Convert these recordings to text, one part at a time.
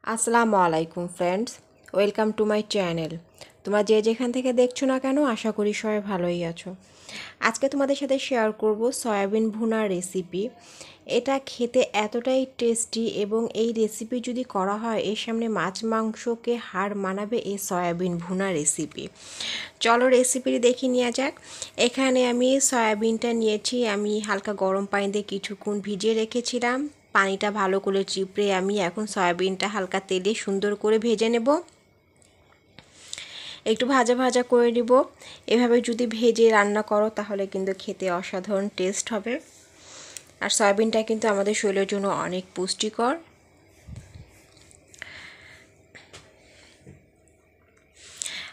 আসসালামু আলাইকুম friends, welcome to my channel. তোমরা যে যেখান থেকে দেখছো না কেন, আশা করি সবাই ভালোই আছো। আজকে তোমাদের সাথে শেয়ার করব সয়াবিন ভুনার রেসিপি। এটা খেতে এতটাই টেস্টি এবং এই রেসিপি যদি করা হয় এর সামনে মাছ মাংসকে হার মানাবে এই সয়াবিন ভুনা রেসিপি। চলো রেসিপিটি দেখে নেওয়া যাক। এখানে আমি সয়াবিনটা নিয়েছি, আমি হালকা গরম পানি দিয়ে কিছুক্ষণ ভিজিয়ে রেখেছিলাম। পানিটা ভালো করে চিপড়ে আমি এখন সয়াবিনটা হালকা তেলে সুন্দর করে ভেজে নেব। একটু ভাজা ভাজা করে নিব। এভাবে যদি ভেজে রান্না করো তাহলে কিন্তু খেতে অসাধারণ টেস্ট হবে। আর সয়াবিনটা কিন্তু আমাদের শরীরের জন্য অনেক পুষ্টিকর।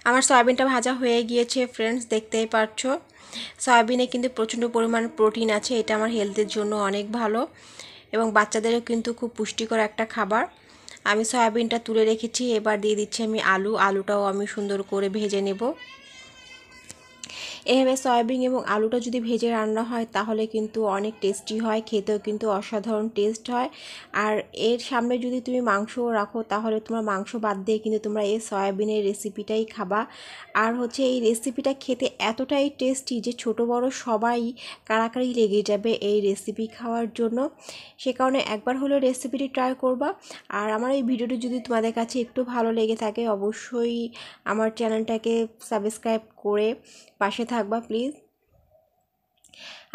আমার সয়াবিনটা ভাজা হয়ে গিয়েছে ফ্রেন্ডস, দেখতেই পাচ্ছো। সয়াবিনে কিন্তু প্রচণ্ড পরিমাণ প্রোটিন আছে, এটা আমার হেলথের জন্য অনেক ভালো এবং বাচ্চাদেরও কিন্তু খুব পুষ্টিকর একটা খাবার। আমি সয়াবিনটা তুলে রেখেছি, এবার দিয়ে দিচ্ছি আমি আলুটাও আমি সুন্দর করে ভেজে নেব। এভাবে সয়াবিন এবং আলুটা যদি ভেজে রান্না হয় তাহলে কিন্তু অনেক টেস্টি হয়, খেতেও কিন্তু অসাধারণ টেস্ট হয়। আর এর সামনে যদি তুমি মাংস রাখো তাহলে তোমার মাংস বাদ দিয়ে কিন্তু তোমরা এই সয়াবিনের রেসিপিটাই খাবা। আর হচ্ছে এই রেসিপিটা খেতে এতটাই টেস্টি যে ছোট বড় সবাই কাড়াকাড়ি লেগে যাবে এই রেসিপি খাওয়ার জন্য। সে কারণে একবার হলেও রেসিপিটি ট্রাই করবা। আর আমার এই ভিডিওটি যদি তোমাদের কাছে একটু ভালো লেগে থাকে অবশ্যই আমার চ্যানেলটাকে সাবস্ক্রাইব করে পাশে থাকবা প্লিজ।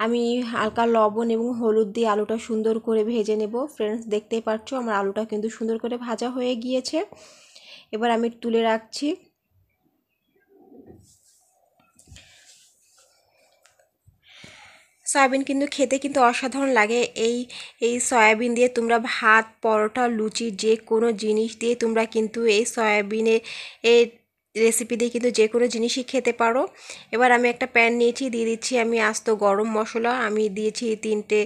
আমি হালকা লবণ এবং হলুদ দিয়ে আলুটা সুন্দর করে ভেজে নেব। ফ্রেন্ডস, দেখতেই পাচ্ছ আমার আলুটা কিন্তু সুন্দর করে ভাজা হয়ে গিয়েছে। এবার আমি তুলে রাখছি। সয়াবিন কিন্তু খেতে কিন্তু অসাধারণ লাগে। এই সয়াবিন দিয়ে তোমরা ভাত, পরোটা, লুচি যে কোনো জিনিস দিয়ে তোমরা কিন্তু এই সয়াবিনের এই রেসিপি দিয়ে কিন্তু যে কোনো জিনিসই খেতে পারো। এবার আমি একটা প্যান নিয়েছি, দিয়ে দিচ্ছি আমি আস্ত গরম মশলা। আমি দিয়েছি 3টে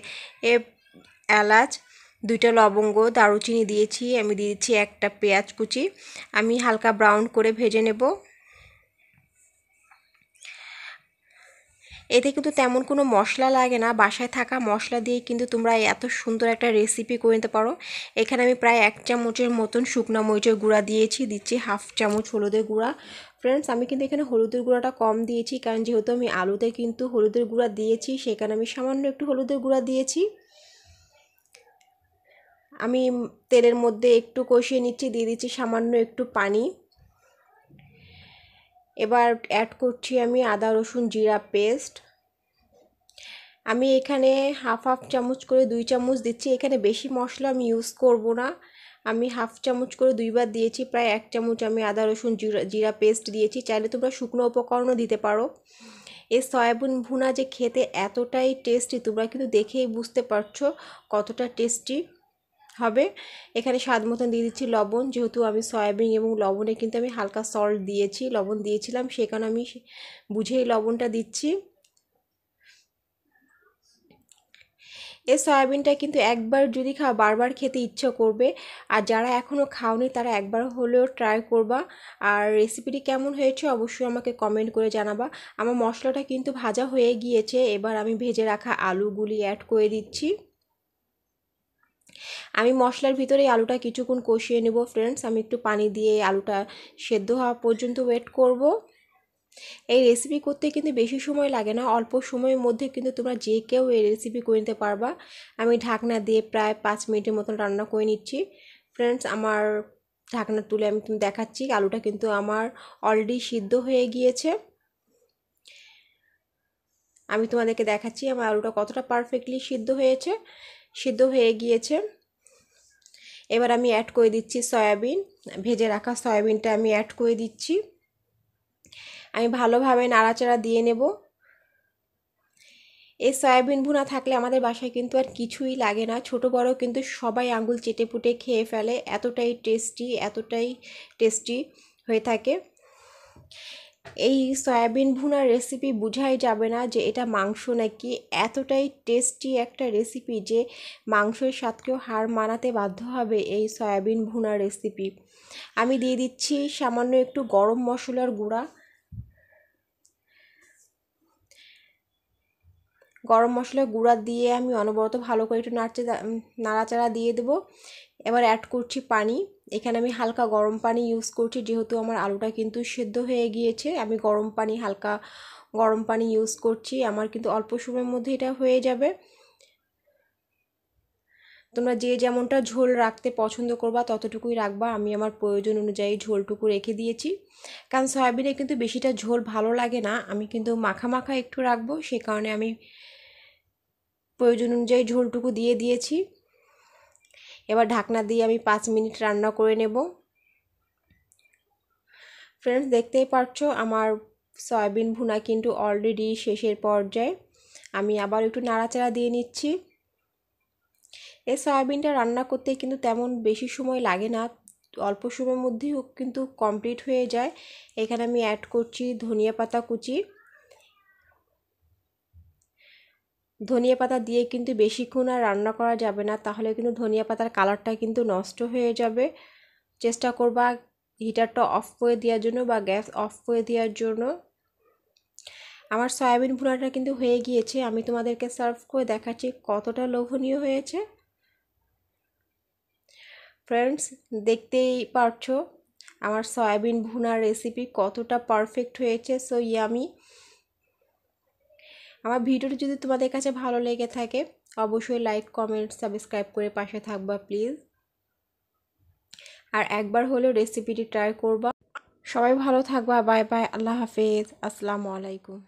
এলাচ, 2টা লবঙ্গ, দারুচিনি দিয়েছি। আমি দিয়ে দিচ্ছি একটা পেঁয়াজ কুচি। আমি হালকা ব্রাউন করে ভেজে নেব। এতে কিন্তু তেমন কোনো মশলা লাগে না, বাসায় থাকা মশলা দিয়ে কিন্তু তোমরা এত সুন্দর একটা রেসিপি করে নিতে পারো। এখানে আমি প্রায় 1 চামচের মতন শুকনো মরিচের গুঁড়া দিয়েছি, দিচ্ছি 1/2 চামচ হলুদের গুঁড়া। ফ্রেন্ডস, আমি কিন্তু এখানে হলুদের গুঁড়াটা কম দিয়েছি, কারণ যেহেতু আমি আলুতে কিন্তু হলুদের গুঁড়া দিয়েছি সেখানে আমি সামান্য একটু হলুদের গুঁড়া দিয়েছি। আমি তেলের মধ্যে একটু কষিয়ে নিচ্ছি, দিয়ে দিচ্ছি সামান্য একটু পানি। এবার অ্যাড করছি আমি আদা রসুন জিরা পেস্ট। আমি এখানে হাফ চামচ করে 2 চামচ দিচ্ছি। এখানে বেশি মশলা আমি ইউজ করব না। আমি হাফ চামচ করে 2বার দিয়েছি। প্রায় 1 চামচ আমি আদা রসুন জিরা পেস্ট দিয়েছি। চাইলে তোমরা শুকনো উপকরণও দিতে পারো। এই সয়াবিন ভুনা যে খেতে এতটাই টেস্টি, তোমরা কিন্তু দেখেই বুঝতে পারছো কতটা টেস্টি হবে। এখানে স্বাদ মতন দিয়ে দিচ্ছি লবণ, যেহেতু আমি সয়াবিন এবং লবণে কিন্তু আমি হালকা সল্ট দিয়েছি, লবণ দিয়েছিলাম, সে কারণে আমি বুঝেই লবণটা দিচ্ছি। এই সয়াবিনটা কিন্তু একবার যদি খাও বারবার খেতে ইচ্ছা করবে। আর যারা এখনও খাওনি তারা একবার হলেও ট্রাই করবা। আর রেসিপিটি কেমন হয়েছে অবশ্যই আমাকে কমেন্ট করে জানাবা। আমার মশলাটা কিন্তু ভাজা হয়ে গিয়েছে, এবার আমি ভেজে রাখা আলুগুলি অ্যাড করে দিচ্ছি। আমি মশলার ভিতরে আলুটা কিছুক্ষণ কষিয়ে নেব ফ্রেন্ডস। আমি একটু পানি দিয়ে আলুটা সেদ্ধ হওয়া পর্যন্ত ওয়েট করব। এই রেসিপি করতে কিন্তু বেশি সময় লাগে না, অল্প সময়ের মধ্যে কিন্তু তোমরা যে কেউ এই রেসিপি করে নিতে পারবা। আমি ঢাকনা দিয়ে প্রায় 5 মিনিটের মতন রান্না করে নিচ্ছি। ফ্রেন্ডস, আমার ঢাকনা তুলে আমি তুমি দেখাচ্ছি আলুটা কিন্তু আমার অলরেডি সিদ্ধ হয়ে গিয়েছে। আমি তোমাদেরকে দেখাচ্ছি আমার আলুটা কতটা পারফেক্টলি সিদ্ধ হয়েছে। সিদ্ধ হয়ে গিয়েছে। এবার আমি অ্যাড করে দিচ্ছি সয়াবিন। ভেজে রাখা সয়াবিনটা আমি অ্যাড করে দিচ্ছি। আমি ভালোভাবে নাড়াচাড়া দিয়ে নেব। এই সয়াবিন ভুনা থাকলে আমাদের বাসায় কিন্তু আর কিছুই লাগে না, ছোট বড় কিন্তু সবাই আঙুল চেটে পুটে খেয়ে ফেলে, এতটাই টেস্টি হয়ে থাকে। এই সয়াবিন ভুনার রেসিপি বুঝাই যাবে না যে এটা মাংস নাকি, এতটাই টেস্টি একটা রেসিপি যে মাংসের স্বাদকেও হার মানাতে বাধ্য হবে এই সয়াবিন ভুনার রেসিপি। আমি দিয়ে দিচ্ছি সামান্য একটু গরম মশলার গুঁড়া। গরম মশলার গুঁড়া দিয়ে আমি অনবরত ভালো করে একটু নাড়াচাড়া দিয়ে দেবো। এবার অ্যাড করছি পানি। এখানে আমি হালকা গরম পানি ইউজ করছি, যেহেতু আমার আলুটা কিন্তু সেদ্ধ হয়ে গিয়েছে। আমি হালকা গরম পানি ইউজ করছি, আমার কিন্তু অল্প সময়ের মধ্যে এটা হয়ে যাবে। তোমরা যে যেমনটা ঝোল রাখতে পছন্দ করবা ততটুকুই রাখবা, আমি আমার প্রয়োজন অনুযায়ী ঝোলটুকু রেখে দিয়েছি। কারণ সয়াবিনে কিন্তু বেশিটা ঝোল ভালো লাগে না, আমি কিন্তু মাখা মাখা একটু রাখবো, সে কারণে আমি প্রয়োজন অনুযায়ী ঝোলটুকু দিয়ে দিয়েছি। এবার ঢাকনা দিয়ে আমি 5 মিনিট রান্না করে নেব। ফ্রেন্ডস, দেখতেই পারছো আমার সয়াবিন ভুনা কিন্তু অলরেডি শেষের পর্যায়ে। আমি আবার একটু নাড়াচাড়া দিয়ে নিচ্ছি। এই সয়াবিনটা রান্না করতে কিন্তু তেমন বেশি সময় লাগে না, অল্প সময়ের মধ্যেই কিন্তু কমপ্লিট হয়ে যায়। এখানে আমি অ্যাড করছি ধনিয়া পাতা কুচি। ধনিয়া পাতা দিয়ে কিন্তু বেশিক্ষণ আর রান্না করা যাবে না, তাহলে কিন্তু ধনিয়া পাতার কালারটা কিন্তু নষ্ট হয়ে যাবে। চেষ্টা করবা হিটারটা অফ করে দেওয়ার জন্য বা গ্যাস অফ করে দেওয়ার জন্য। আমার সয়াবিন ভুনাটা কিন্তু হয়ে গিয়েছে, আমি তোমাদেরকে সার্ভ করে দেখাচ্ছি কতটা লোভনীয় হয়েছে। ফ্রেন্ডস, দেখতেই পারছো আমার সয়াবিন ভুনার রেসিপি কতটা পারফেক্ট হয়েছে, সো ইয়ামি। আমার ভিডিওটি যদি তোমাদের কাছে ভালো লেগে থাকে অবশ্যই লাইক, কমেন্ট, সাবস্ক্রাইব করে পাশে থাকবা প্লিজ। আর একবার হলেও রেসিপিটি ট্রাই করবা। সবাই ভালো থাকবা, বাই বাই, আল্লাহ হাফেজ, আসসালামু আলাইকুম।